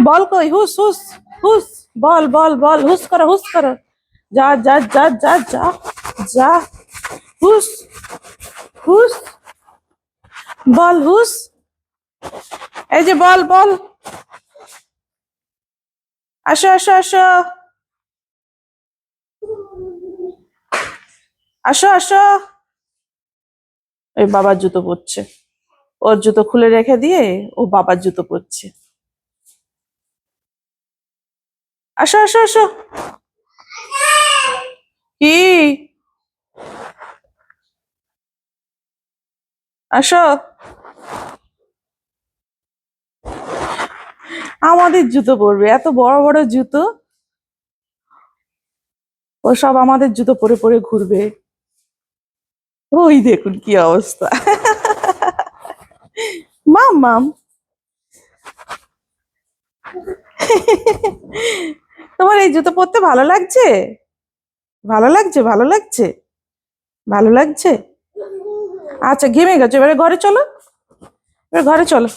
বল কই, হুস হুস হুস, বল বল বল, হুস করো হুস করো। যা যা যা যা যা যা, হুস হুস, বল হুস। এই যে বল বল, আসো আসো আসো, আসো আসো। ওই বাবার জুতো পরছে, ওর জুতো খুলে রেখে দিয়ে ও বাবার জুতো পরছে। আসো আসো আসো। কি? আসো। আমাদের জুতো পরবে, এত বড় বড় জুতো, ও সব আমাদের জুতো পরে পরে ঘুরবে। ওই দেখুন কি অবস্থা। মাম মাম, তোমার এই জুতো পরতে ভালো লাগছে? ভালো লাগছে, ভালো লাগছে, ভালো লাগছে। আচ্ছা ঘেমে গেছো, এবারে ঘরে চলো, এবার ঘরে চলো।